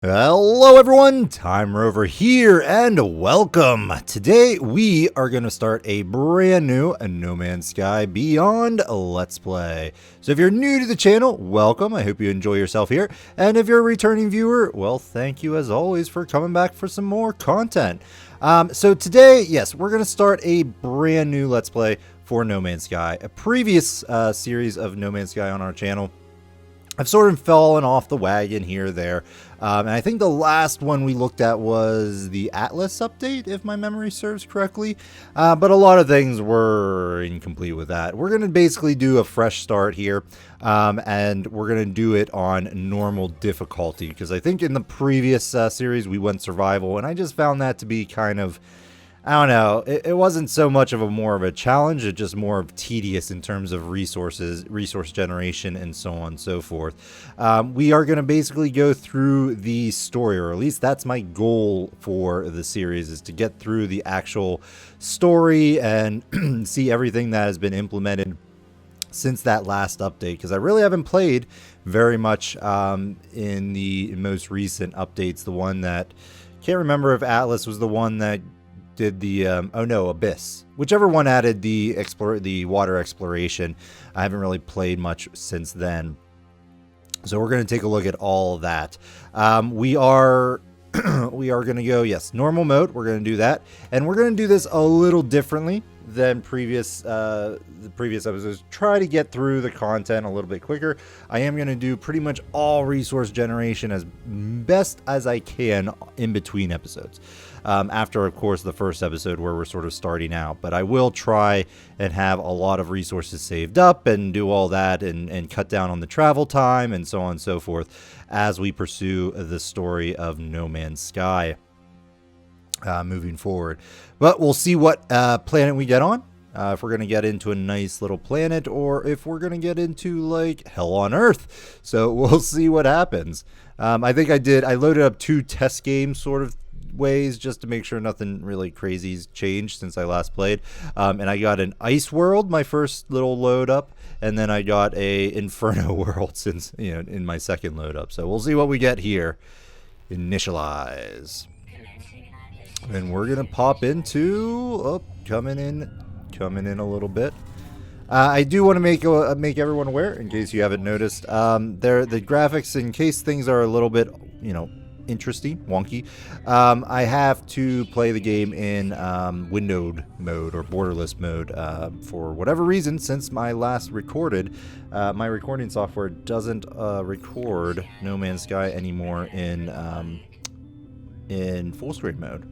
Hello everyone, Time Rover here and welcome. Today we are going to start a brand new No Man's Sky Beyond Let's Play. So if you're new to the channel, welcome. I hope you enjoy yourself here. And if you're a returning viewer, well, thank you as always for coming back for some more content. So today, yes, we're going to start a brand new Let's Play for No Man's Sky. A previous series of No Man's Sky on our channel, I've sort of fallen off the wagon here or there, and I think the last one we looked at was the Atlas update, if my memory serves correctly, but a lot of things were incomplete with that. We're going to basically do a fresh start here, and we're going to do it on normal difficulty, because I think in the previous series we went survival, and I just found that to be kind of, I don't know, it wasn't so much of a more of a challenge, it's just more of tedious in terms of resources, resource generation, and so on and so forth. We are going to basically go through the story, or at least that's my goal for the series, is to get through the actual story and see everything that has been implemented since that last update, because I really haven't played very much in the most recent updates. The one that, can't remember if Atlas was the one that did the oh no, Abyss, whichever one added the water exploration. I haven't really played much since then, so we're going to take a look at all of that. We are going to go, yes, normal mode. We're going to do that, and we're going to do this a little differently than the previous episodes. Try to get through the content a little bit quicker. I am going to do pretty much all resource generation as best as I can in between episodes. After, of course, the first episode where we're sort of starting out. But I will try and have a lot of resources saved up and do all that and cut down on the travel time and so on and so forth as we pursue the story of No Man's Sky moving forward. But we'll see what planet we get on. If we're going to get into a nice little planet or if we're going to get into like hell on earth. So we'll see what happens. I think I loaded up 2 test games sort of ways just to make sure nothing really crazy's changed since I last played, and I got an ice world, my first little load up, and then I got a inferno world since, you know, in my second load up. So we'll see what we get here. Initialize, and we're gonna pop into coming in a little bit. I do want to make everyone aware, in case you haven't noticed, the graphics, in case things are a little bit, you know, interesting, wonky. I have to play the game in windowed mode or borderless mode for whatever reason. Since my last recorded, my recording software doesn't record No Man's Sky anymore in full screen mode.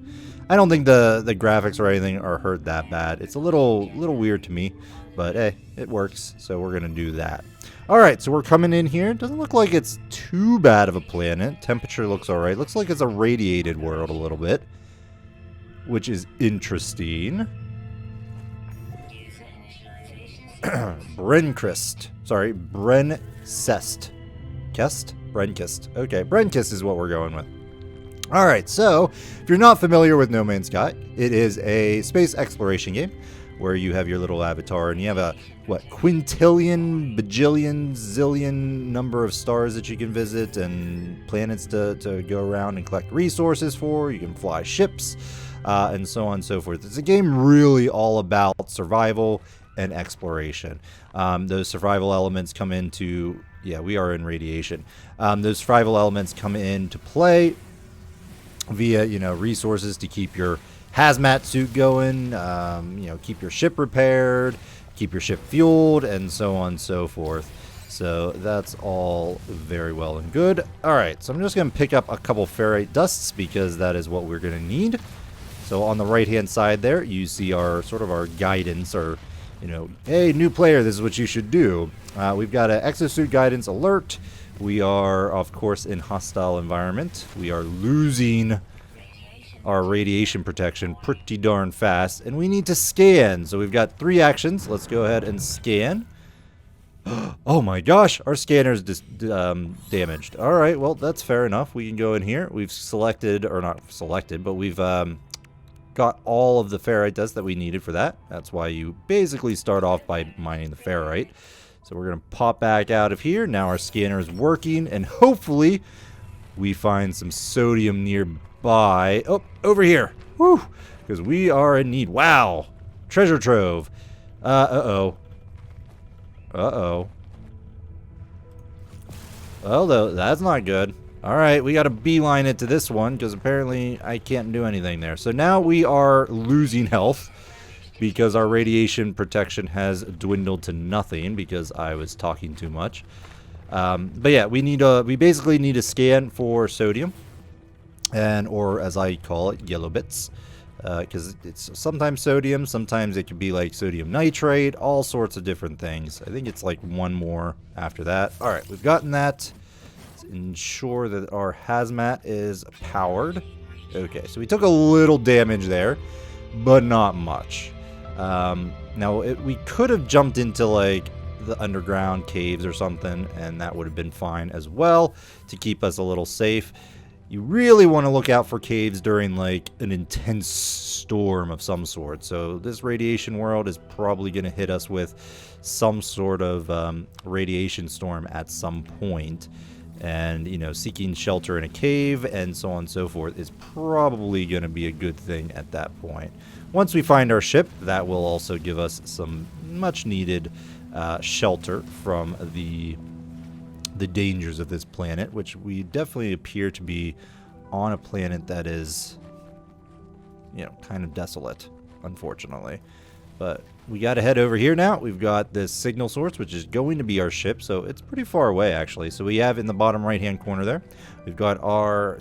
I don't think the graphics or anything are hurt that bad. It's a little weird to me, but hey, it works, so we're gonna do that. Alright, so we're coming in here. Doesn't look like it's too bad of a planet. Temperature looks alright. Looks like it's a radiated world a little bit, which is interesting. Brencest. Sorry, Brencest. Kest? Brencest. Okay, Brencest is what we're going with. Alright, so if you're not familiar with No Man's Sky, it is a space exploration game where you have your little avatar and you have a, quintillion, bajillion, zillion number of stars that you can visit and planets to go around and collect resources for. You can fly ships and so on and so forth. It's a game really all about survival and exploration. Those survival elements come into, yeah, we are in radiation. Those survival elements come into play via, you know, resources to keep your hazmat suit going, you know, keep your ship repaired, keep your ship fueled, and so on and so forth. So that's all very well and good. Alright, so I'm just going to pick up a couple ferrite dusts because that is what we're going to need. So on the right hand side there, you see our sort of our guidance, or, you know, hey, new player, this is what you should do. We've got an exosuit guidance alert. We are, of course, in hostile environment. We are losing our radiation protection pretty darn fast, and we need to scan. So we've got 3 actions. Let's go ahead and scan. Oh my gosh, our scanner's damaged. All right, well, that's fair enough. We can go in here. We've selected, or not selected, but we've got all of the ferrite dust that we needed for that. That's why you basically start off by mining the ferrite. So we're going to pop back out of here. Now our scanner is working, and hopefully we find some sodium nearby. Oh, over here. Whew. Because we are in need. Wow. Treasure trove. Uh-oh. Uh-oh. Well, that's not good. Alright, we gotta beeline it to this one, because apparently I can't do anything there. So now we are losing health, because our radiation protection has dwindled to nothing, because I was talking too much. But yeah, we basically need a scan for sodium, or as I call it, yellow bits. Because it's sometimes sodium, sometimes it could be like sodium nitrate, all sorts of different things. I think it's like one more after that. Alright, we've gotten that. Let's ensure that our hazmat is powered. Okay, so we took a little damage there, but not much. Now, we could have jumped into like the underground caves or something, and that would have been fine as well to keep us a little safe. You really want to look out for caves during like an intense storm of some sort. So this radiation world is probably going to hit us with some sort of radiation storm at some point. And, you know, seeking shelter in a cave and so on and so forth is probably going to be a good thing at that point. Once we find our ship, that will also give us some much needed shelter from the dangers of this planet, which we definitely appear to be on a planet that is, you know, kind of desolate, unfortunately. But we got to head over here now. We've got this signal source, which is going to be our ship, so it's pretty far away, actually. So we have in the bottom right-hand corner there, we've got our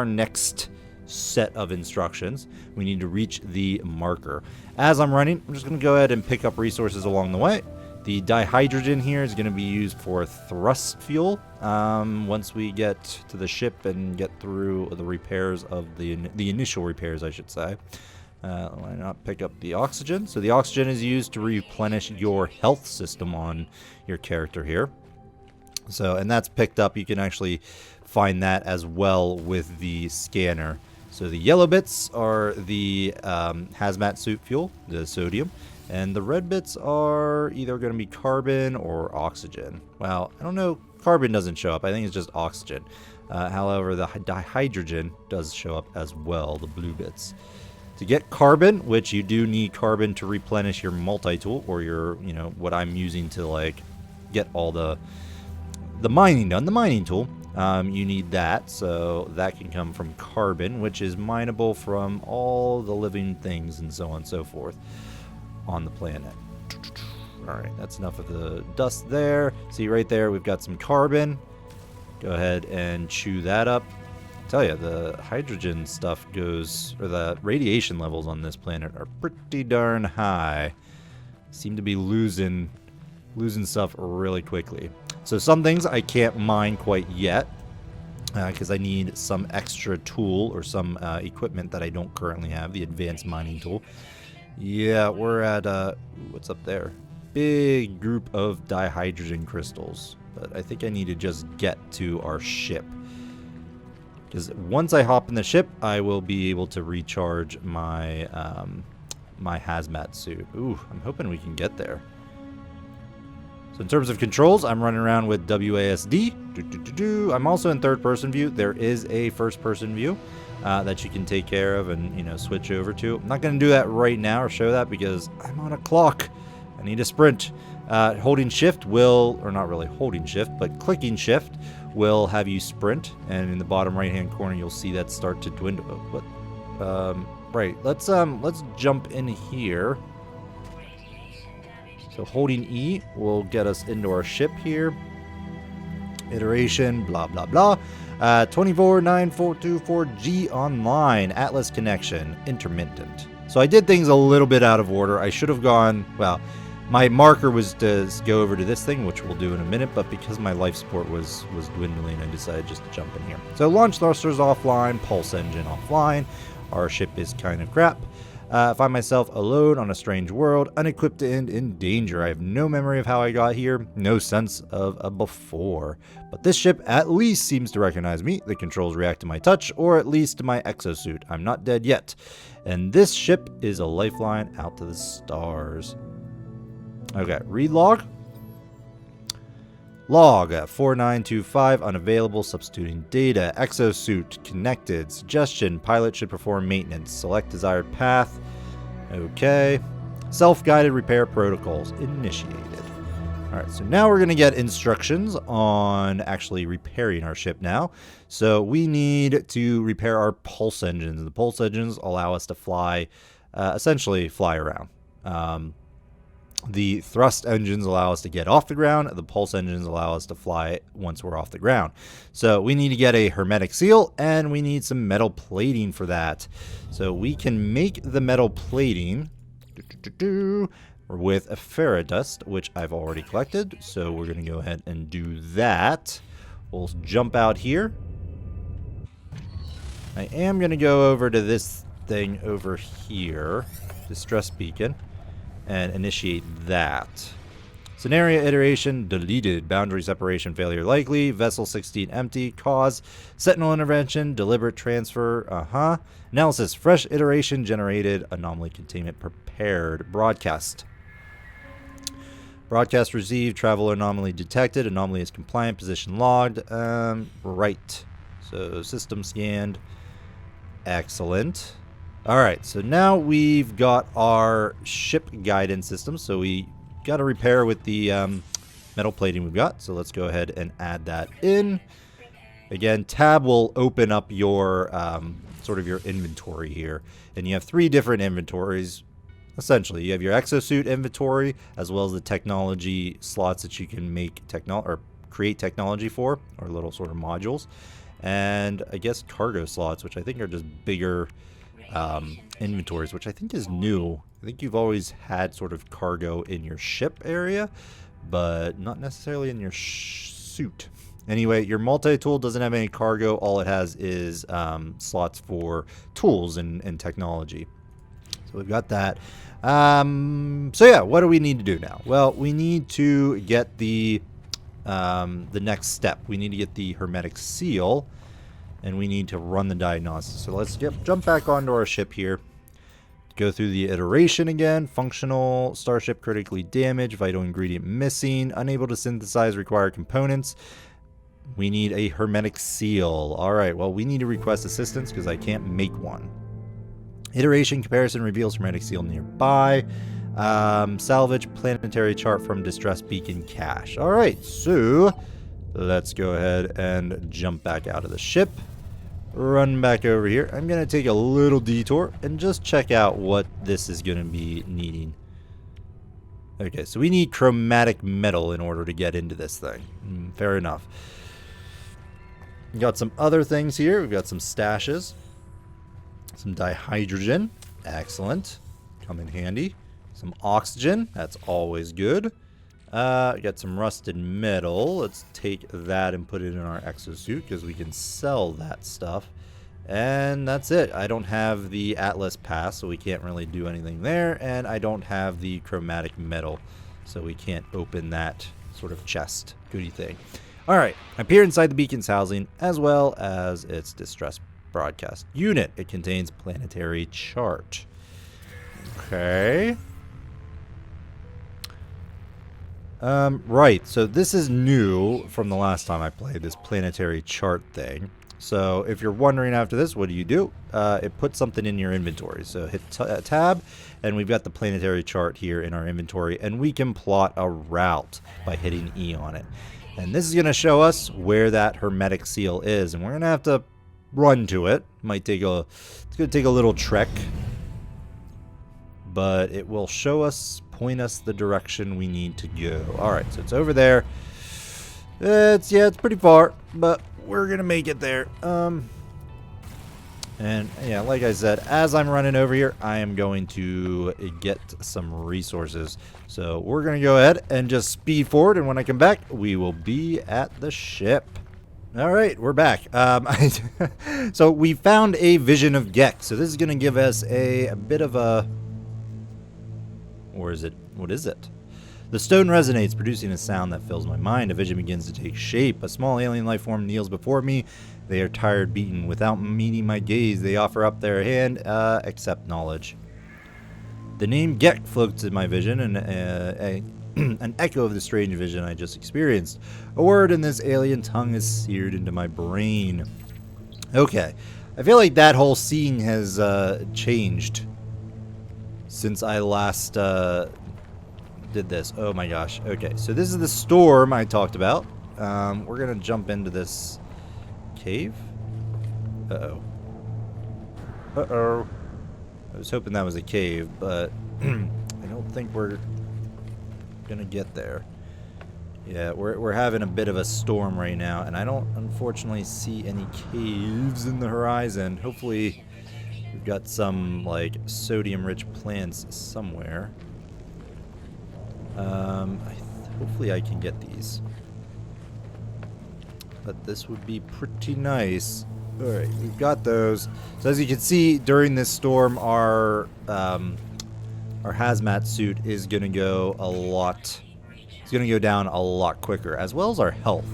next set of instructions. We need to reach the marker. As I'm running, I'm just going to go ahead and pick up resources along the way. The dihydrogen here is going to be used for thrust fuel once we get to the ship and get through the repairs of the initial repairs, I should say. Why not pick up the oxygen? So the oxygen is used to replenish your health system on your character here. So, and that's picked up. You can actually find that as well with the scanner. So the yellow bits are the hazmat suit fuel, the sodium. And the red bits are either going to be carbon or oxygen. Well, I don't know. Carbon doesn't show up. I think it's just oxygen. However, the dihydrogen does show up as well, the blue bits. To get carbon, which you do need carbon to replenish your multi-tool, or your, you know, what I'm using to, like, get all the mining done, the mining tool. You need that, so that can come from carbon, which is mineable from all the living things and so on and so forth on the planet. Alright, that's enough of the dust there. See right there, we've got some carbon. Go ahead and chew that up. I tell you, the hydrogen stuff goes, or the radiation levels on this planet are pretty darn high. Seem to be losing stuff really quickly. So some things I can't mine quite yet, because I need some extra tool or some equipment that I don't currently have, the advanced mining tool. Yeah, we're at, what's up there? Big group of dihydrogen crystals. But I think I need to just get to our ship. Because once I hop in the ship, I will be able to recharge my, my hazmat suit. Ooh, I'm hoping we can get there. So in terms of controls, I'm running around with WASD. I'm also in third-person view. There is a first-person view that you can take care of and, you know, switch over to. I'm not going to do that right now or show that because I'm on a clock. I need a sprint. Holding shift will, or not really holding shift, but clicking shift will have you sprint. And in the bottom right-hand corner, you'll see that start to dwindle. What? Right. Let's jump in here. So holding E will get us into our ship here. Iteration, blah, blah, blah. 249424G online. Atlas connection. Intermittent. So I did things a little bit out of order. I should have gone, well, my marker was to go over to this thing, which we'll do in a minute, but because my life support was dwindling, I decided just to jump in here. So launch thrusters offline, pulse engine offline. Our ship is kind of crap. Find myself alone on a strange world, unequipped and in danger. I have no memory of how I got here, no sense of a before. But this ship at least seems to recognize me. The controls react to my touch, or at least to my exosuit. I'm not dead yet. And this ship is a lifeline out to the stars. Okay, read log. Log 4925 unavailable, substituting data. Exosuit connected. Suggestion: pilot should perform maintenance. Select desired path. Okay. Self-guided repair protocols initiated. Alright, so now we're going to get instructions on actually repairing our ship now. So we need to repair our pulse engines. The pulse engines allow us to fly, essentially fly around. The thrust engines allow us to get off the ground. The pulse engines allow us to fly once we're off the ground. So we need to get a hermetic seal, and we need some metal plating for that. So we can make the metal plating with a ferrite dust, which I've already collected. So we're going to go ahead and do that. We'll jump out here. I am going to go over to this thing over here, distress beacon, and initiate that. Scenario iteration deleted. Boundary separation failure likely. Vessel 16 empty. Cause sentinel intervention. Deliberate transfer. Analysis. Fresh iteration generated. Anomaly containment prepared. Broadcast. Broadcast received. Travel anomaly detected. Anomaly is compliant. Position logged. Right. So system scanned. Excellent. Alright, so now we've got our ship guidance system. So we got to repair with the metal plating we've got. So let's go ahead and add that in. Again, tab will open up your sort of your inventory here. And you have 3 different inventories. Essentially, you have your exosuit inventory, as well as the technology slots that you can make or create technology for, or little sort of modules. And I guess cargo slots, which I think are just bigger inventories, which I think is new. I think you've always had sort of cargo in your ship area, but not necessarily in your suit. Anyway, your multi-tool doesn't have any cargo. All it has is slots for tools and technology. So we've got that. So yeah, what do we need to do now? Well, we need to get the next step. We need to get the hermetic seal, and we need to run the diagnosis. So let's jump back onto our ship here. Go through the iteration again. Functional, starship critically damaged, vital ingredient missing, unable to synthesize required components. We need a hermetic seal. Alright, well, we need to request assistance because I can't make one. Iteration comparison reveals hermetic seal nearby. Salvage planetary chart from distress beacon cache. Alright, so let's go ahead and jump back out of the ship. Run back over here. I'm going to take a little detour and just check out what this is going to be needing. Okay, so we need chromatic metal in order to get into this thing. Fair enough. We got some other things here. We've got some stashes. Some dihydrogen. Excellent. Come in handy. Some oxygen. That's always good. We got some rusted metal. Let's take that and put it in our exosuit because we can sell that stuff. And that's it. I don't have the Atlas pass, so we can't really do anything there. And I don't have the chromatic metal, so we can't open that sort of chest goody thing. Alright, I peer inside the beacon's housing as well as its distress broadcast unit. It contains planetary chart. Okay. Right, so this is new from the last time I played, this planetary chart thing. So if you're wondering after this, what do? It puts something in your inventory. So hit tab, and we've got the planetary chart here in our inventory, and we can plot a route by hitting E on it. And this is going to show us where that hermetic seal is, and we're going to have to run to it. It's going to take a little trek, but it will show us, point us the direction we need to go. Alright, so it's over there. It's pretty far, but we're gonna make it there. And yeah, like I said, as I'm running over here, I am going to get some resources. So we're gonna go ahead and just speed forward, and when I come back, we will be at the ship. Alright, we're back. So we found a vision of Gex. So this is gonna give us a bit of a... Or is it? What is it? The stone resonates, producing a sound that fills my mind. A vision begins to take shape. A small alien life form kneels before me. They are tired, beaten. Without meeting my gaze, they offer up their hand, accept knowledge. The name Gek floats in my vision, and an echo of the strange vision I just experienced. A word in this alien tongue is seared into my brain. Okay. I feel like that whole scene has changed since I last did this. Oh my gosh. Okay, so this is the storm I talked about. We're going to jump into this cave. Uh-oh. Uh-oh. I was hoping that was a cave, but I don't think we're going to get there. Yeah, we're having a bit of a storm right now, and I don't unfortunately see any caves in the horizon. Hopefully we've got some like sodium-rich plants somewhere. Hopefully I can get these. But this would be pretty nice. Alright, we've got those. So as you can see, during this storm, our hazmat suit is going to go a lot... It's going to go down a lot quicker, as well as our health,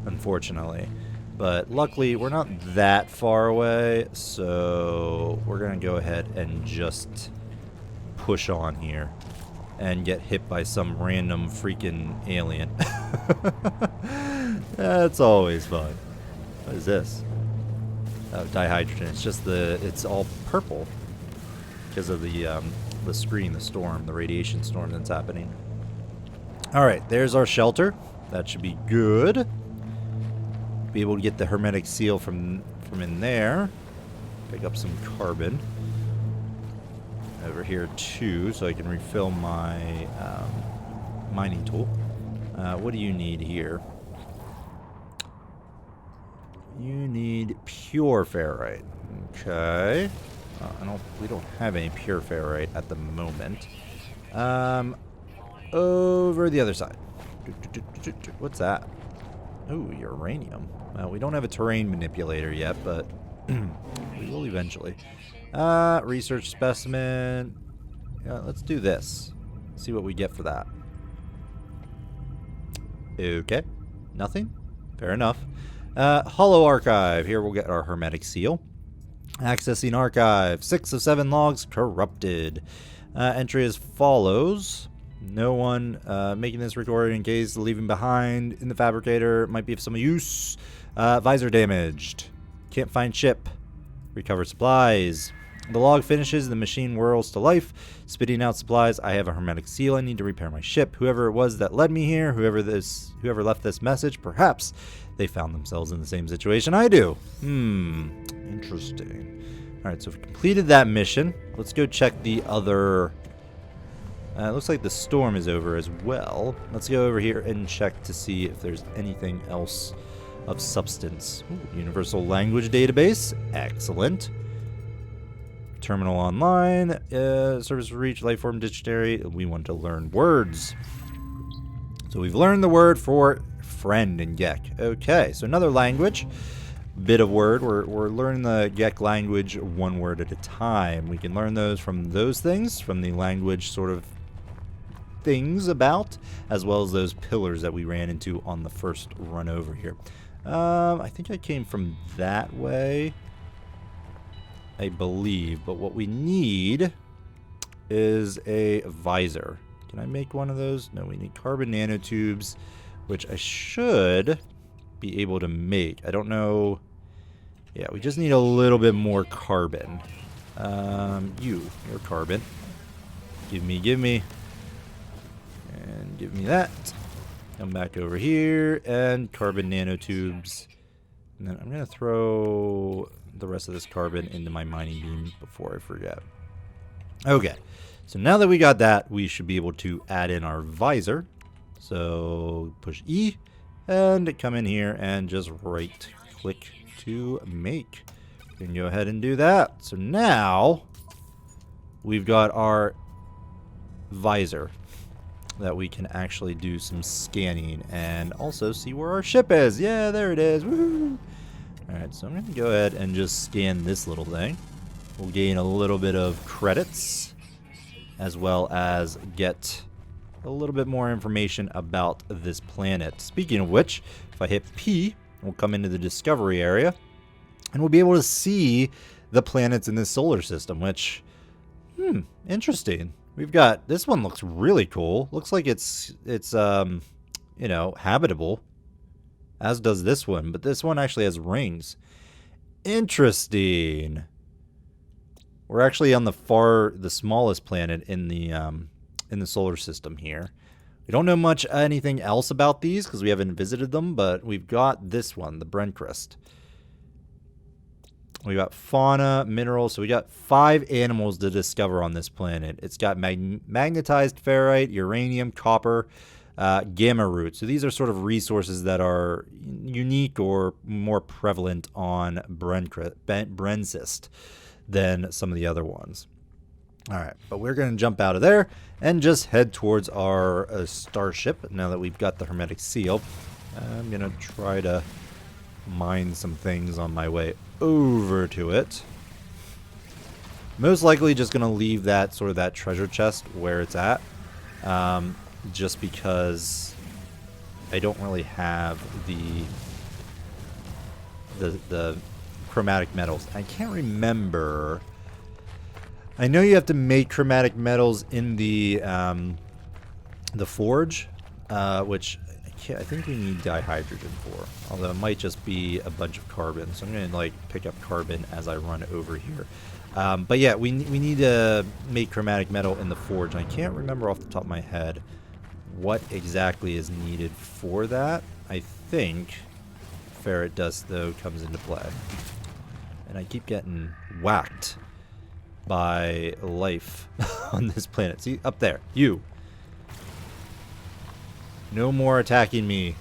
unfortunately. But luckily, we're not that far away, so we're going to go ahead and just push on here and get hit by some random freaking alien. That's always fun. What is this? Oh, dihydrogen. It's just it's all purple because of the screen, the storm, the radiation storm that's happening. Alright, there's our shelter. That should be good. Be able to get the hermetic seal from in there. Pick up some carbon. Over here too, so I can refill my mining tool. What do you need here? You need pure ferrite. Okay. We don't have any pure ferrite at the moment. Over the other side. What's that? Oh, uranium. Well, we don't have a terrain manipulator yet, but we will eventually. Research specimen. Yeah, let's do this. See what we get for that. Okay. Nothing? Fair enough. Hollow archive. Here we'll get our hermetic seal. Accessing archive. 6 of 7 logs corrupted. Entry as follows. No one making this recording in case leaving behind in the fabricator might be of some use. Visor damaged. Can't find ship. Recover supplies. The log finishes, the machine whirls to life, spitting out supplies. I have a hermetic seal. I need to repair my ship. Whoever it was that led me here, whoever left this message, perhaps they found themselves in the same situation I do. Interesting. Alright, so we've completed that mission. Let's go check the other... it looks like the storm is over as well. Let's go over here and check to see if there's anything else of substance. Ooh, universal language database. Excellent. Terminal online. Service reach. Lifeform dictionary. We want to learn words. So we've learned the word for friend in Gek. Okay, so another language. Bit of word. We're learning the Gek language one word at a time. We can learn those from those things, from the language sort of things about, as well as those pillars that we ran into on the first run over here. I think I came from that way, I believe, but what we need is a visor. Can I make one of those? No, we need carbon nanotubes, which I should be able to make. I don't know. Yeah, we just need a little bit more carbon. You're carbon. Give me. And give me that. Come back over here and carbon nanotubes. And then I'm going to throw the rest of this carbon into my mining beam before I forget. Okay. So now that we got that, we should be able to add in our visor. So push E and come in here and just right click to make. We can go ahead and do that. So now we've got our visor that we can actually do some scanning and also see where our ship is. Yeah, there it is. Woo! Alright, so I'm going to go ahead and just scan this little thing. We'll gain a little bit of credits, as well as get a little bit more information about this planet. Speaking of which, if I hit P, we'll come into the discovery area, and we'll be able to see the planets in this solar system, which, interesting. We've got, this one looks really cool. Looks like it's you know, habitable. As does this one, but this one actually has rings. Interesting. We're actually on the smallest planet in the solar system here. We don't know much anything else about these because we haven't visited them, but we've got this one, the Brentcrest. We got fauna, minerals, so we got 5 animals to discover on this planet. It's got magnetized ferrite, uranium, copper, gamma root. So these are sort of resources that are unique or more prevalent on Brentcrest than some of the other ones. All right, but we're going to jump out of there and just head towards our starship now that we've got the hermetic seal. I'm going to try to mine some things on my way over to it. Most likely just going to leave that sort of that treasure chest where it's at, just because I don't really have the chromatic metals. I can't remember. I know you have to make chromatic metals in the forge, which I think we need dihydrogen for. Although it might just be a bunch of carbon, so I'm gonna like pick up carbon as I run over here. But yeah, we need to make chromatic metal in the forge. I can't remember off the top of my head what exactly is needed for that. I think ferrite dust though comes into play, and I keep getting whacked by life on this planet. See, up there, you. No more attacking me.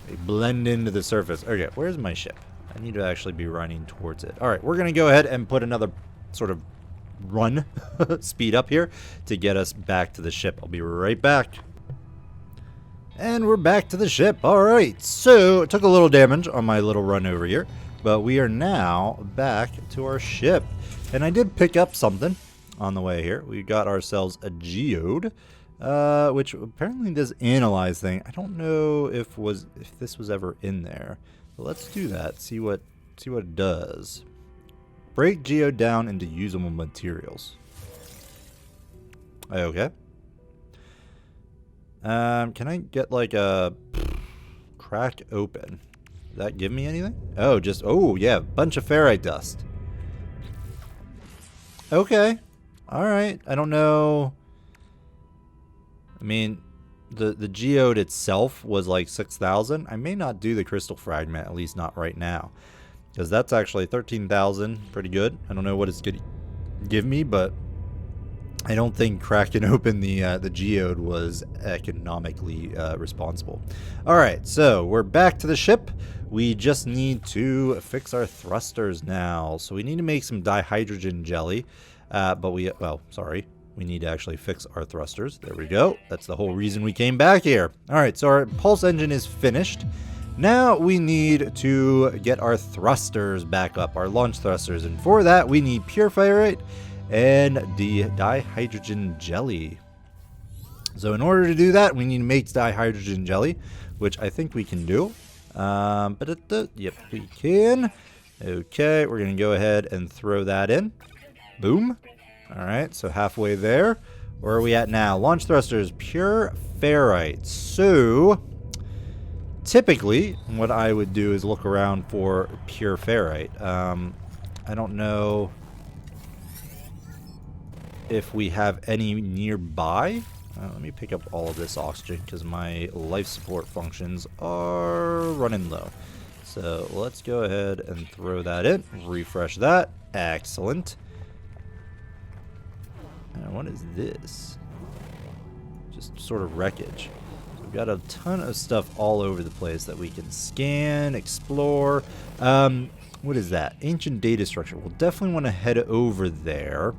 They blend into the surface. Okay, where's my ship? I need to actually be running towards it. All right, we're going to go ahead and put another sort of run speed up here to get us back to the ship. I'll be right back. And we're back to the ship. All right, so it took a little damage on my little run over here, but we are now back to our ship. And I did pick up something on the way here. We got ourselves a Geode, which apparently does analyze thing. I don't know if this was ever in there. But let's do that. See what it does. Break Geode down into usable materials. Okay. Can I get like a crack open? Does that give me anything? Oh, oh yeah, bunch of ferrite dust. Okay. Alright. I don't know. I mean, the Geode itself was like 6,000. I may not do the crystal fragment, at least not right now. Because that's actually 13,000. Pretty good. I don't know what it's going to give me, but I don't think cracking open the Geode was economically responsible. Alright, so we're back to the ship. We just need to fix our thrusters now. So we need to make some dihydrogen jelly. We need to actually fix our thrusters. There we go. That's the whole reason we came back here. Alright, so our pulse engine is finished. Now we need to get our thrusters back up, our launch thrusters. And for that, we need pure ferrite and the dihydrogen jelly. So in order to do that, we need to make dihydrogen jelly, which I think we can do. Yep, we can. Okay, we're going to go ahead and throw that in. Boom. All right, so halfway there. Where are we at now? Launch thrusters, pure ferrite. So typically, what I would do is look around for pure ferrite. I don't know if we have any nearby. Let me pick up all of this oxygen because my life support functions are running low. So let's go ahead and throw that in. Refresh that. Excellent. And what is this? Just sort of wreckage. We've got a ton of stuff all over the place that we can scan, explore. What is that? Ancient data structure. We'll definitely want to head over there.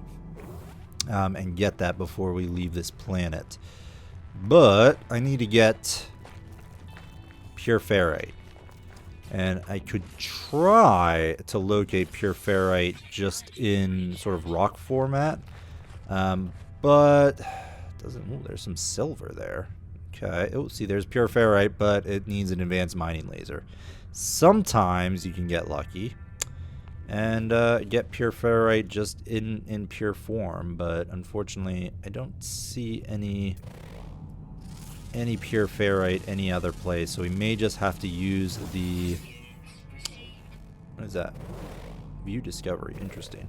And get that before we leave this planet. But I need to get pure ferrite. And I could try to locate pure ferrite just in sort of rock format. But doesn't. Oh, there's some silver there. Okay. Oh, see, there's pure ferrite, but it needs an advanced mining laser. Sometimes you can get lucky. and get pure ferrite just in pure form. But unfortunately, I don't see any pure ferrite any other place, so we may just have to use the, what is that? View discovery. Interesting.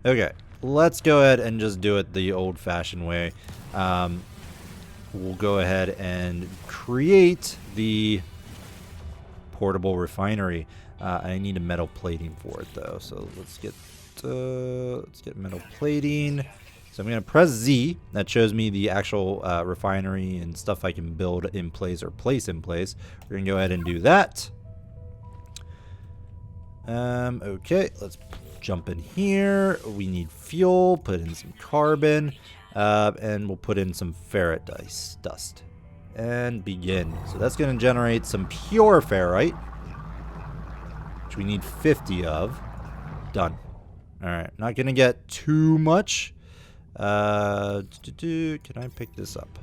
Okay, let's go ahead and just do it the old-fashioned way. We'll go ahead and create the portable refinery. I need a metal plating for it though, so let's get metal plating. So I'm going to press Z. That shows me the actual refinery and stuff I can build in place or place in place. We're going to go ahead and do that. Okay, let's jump in here. We need fuel. Put in some carbon. And we'll put in some ferrite dust. And begin. So that's going to generate some pure ferrite, which we need 50 of. Done. Alright, not going to get too much. Can I pick this up?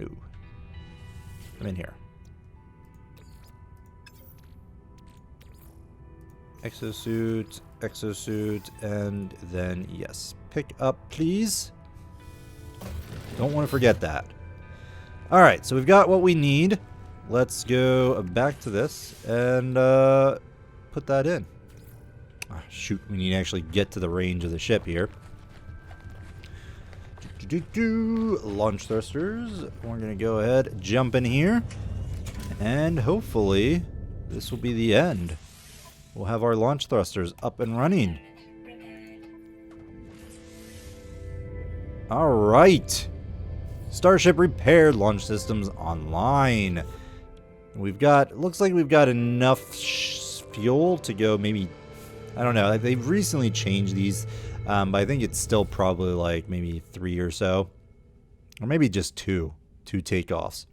Ooh. I'm in here. Exosuit, and then yes. Pick up, please. Don't want to forget that. Alright, so we've got what we need. Let's go back to this and put that in. Oh, shoot, we need to actually get to the range of the ship here. Launch thrusters. We're going to go ahead, jump in here, and hopefully this will be the end. We'll have our launch thrusters up and running. All right. Starship repaired, launch systems online. We've got, looks like we've got enough fuel to go maybe, I don't know, they've recently changed these. But I think it's still probably like maybe 3 or so. Or maybe just two takeoffs.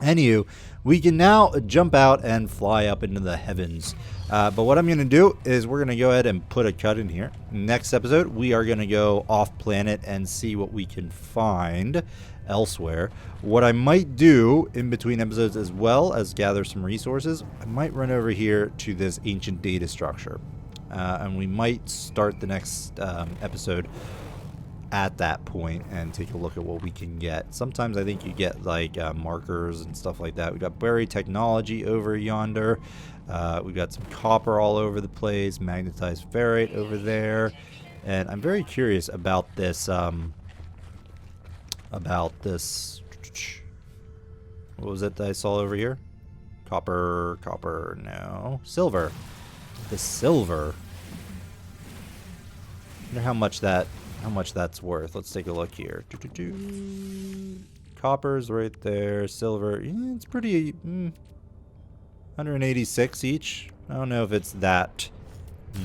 Anywho, we can now jump out and fly up into the heavens. But what I'm going to do is we're going to go ahead and put a cut in here. Next episode, we are going to go off planet and see what we can find elsewhere. What I might do in between episodes, as well as gather some resources, I might run over here to this ancient data structure. And we might start the next episode at that point and take a look at what we can get. Sometimes I think you get like markers and stuff like that. We got buried technology over yonder. We got some copper all over the place, magnetized ferrite over there, and I'm very curious about this. What was it that I saw over here? Copper, no, silver. The silver. I wonder how much that's worth. Let's take a look here. Copper's right there. Silver, yeah, it's pretty. 186 each. I don't know if it's that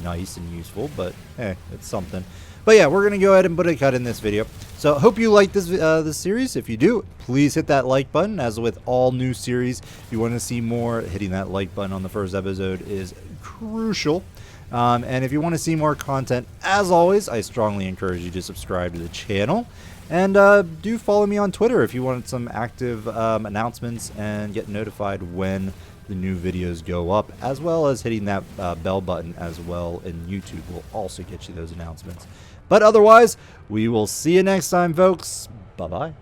nice and useful, but hey, it's something. But yeah, we're gonna go ahead and put a cut in this video. So hope you like this series. If you do, please hit that like button. As with all new series, if you want to see more, hitting that like button on the first episode is crucial. And if you want to see more content, as always, I strongly encourage you to subscribe to the channel. And do follow me on Twitter if you want some active announcements and get notified when the new videos go up, as well as hitting that bell button as well in YouTube will also get you those announcements. But otherwise, we will see you next time, folks. Bye-bye.